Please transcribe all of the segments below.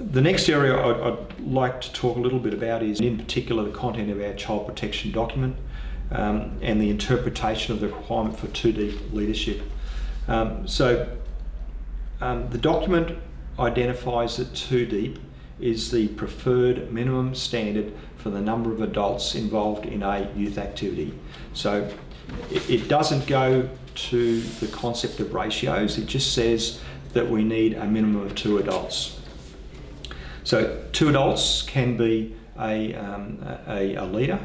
The next area I'd like to talk a little bit about is, in particular, the content of our child protection document and the interpretation of the requirement for 2D leadership. The document identifies that 2 deep is the preferred minimum standard for the number of adults involved in a youth activity. So it doesn't go to the concept of ratios, it just says that we need a minimum of 2 adults. So 2 adults can be a leader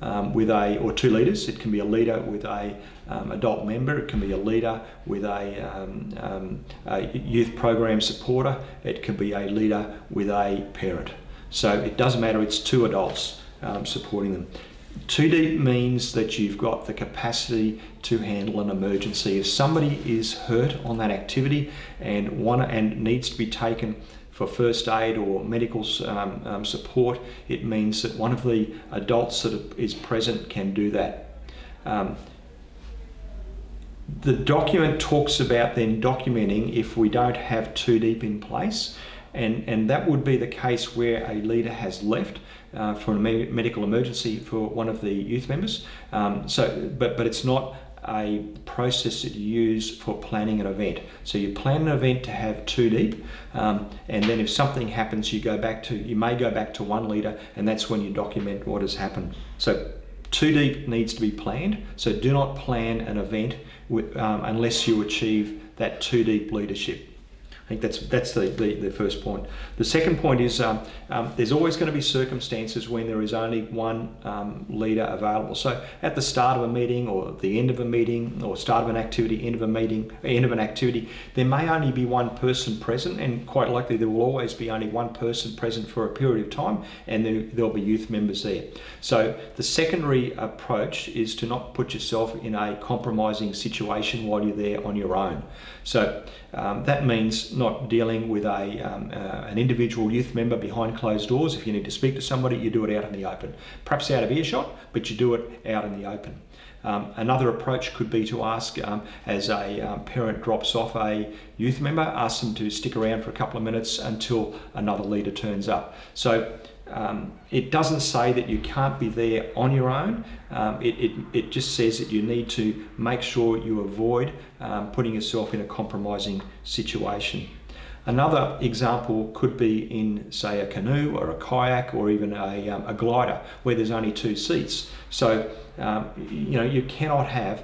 or 2 leaders. It can be a leader with a adult member. It can be a leader with a youth program supporter. It can be a leader with a parent. So it doesn't matter, it's 2 adults supporting them. 2 deep means that you've got the capacity to handle an emergency. If somebody is hurt on that activity and needs to be taken for first aid or medical support, it means that one of the adults that is present can do that. The document talks about then documenting if we don't have 2 deep in place, and that would be the case where a leader has left for a medical emergency for one of the youth members. But it's not a process that you use for planning an event. So you plan an event to have 2 deep, and then if something happens, you may go back to 1 leader, and that's when you document what has happened. So 2 deep needs to be planned. So do not plan an event unless you achieve that 2 deep leadership. I think that's the first point. The second point is there's always going to be circumstances when there is only 1 leader available. So at the start of a meeting or the end of a meeting or start of an activity, end of an activity, there may only be 1 person present, and quite likely there will always be only 1 person present for a period of time, and there'll be youth members there. So the secondary approach is to not put yourself in a compromising situation while you're there on your own. So that means not dealing with an individual youth member behind closed doors. If you need to speak to somebody, you do it out in the open. Perhaps out of earshot, but you do it out in the open. Another approach could be to ask, as a parent drops off a youth member, ask them to stick around for a couple of minutes until another leader turns up. So it doesn't say that you can't be there on your own. It just says that you need to make sure you avoid putting yourself in a compromising situation. Another example could be in, say, a canoe or a kayak or even a glider where there's only 2 seats. So you cannot have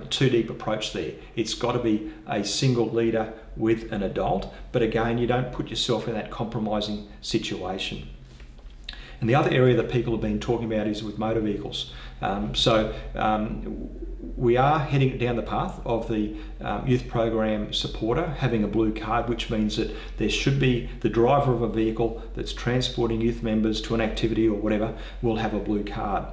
2 deep approach there. It's got to be a single leader with an adult, but again, you don't put yourself in that compromising situation. And the other area that people have been talking about is with motor vehicles. We are heading down the path of the youth program supporter having a blue card, which means that there should be the driver of a vehicle that's transporting youth members to an activity or whatever will have a blue card.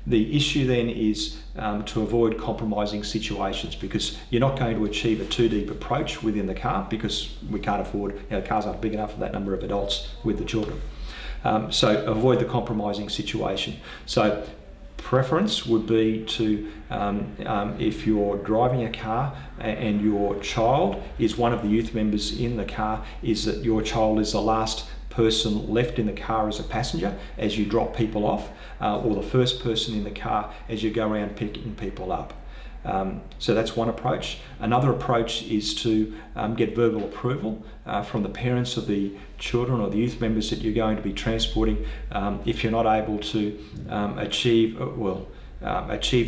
The issue then is to avoid compromising situations, because you're not going to achieve a 2 deep approach within the car because we can't afford, the cars aren't big enough for that number of adults with the children. So avoid the compromising situation. So preference would be to, if you're driving a car and your child is one of the youth members in the car, is that your child is the last person left in the car as a passenger as you drop people off, or the first person in the car as you go around picking people up. So that's one approach. Another approach is to get verbal approval from the parents of the children or the youth members that you're going to be transporting. If you're not able to achieve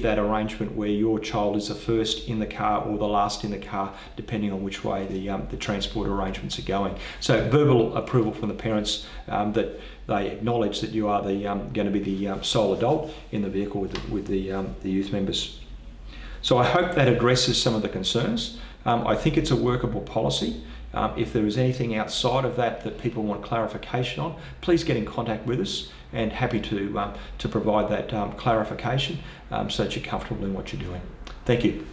that arrangement where your child is the first in the car or the last in the car, depending on which way the transport arrangements are going. So verbal approval from the parents that they acknowledge that you are going to be the sole adult in the vehicle with the youth members. So I hope that addresses some of the concerns. I think it's a workable policy. If there is anything outside of that people want clarification on, please get in contact with us, and happy to provide that clarification so that you're comfortable in what you're doing. Thank you.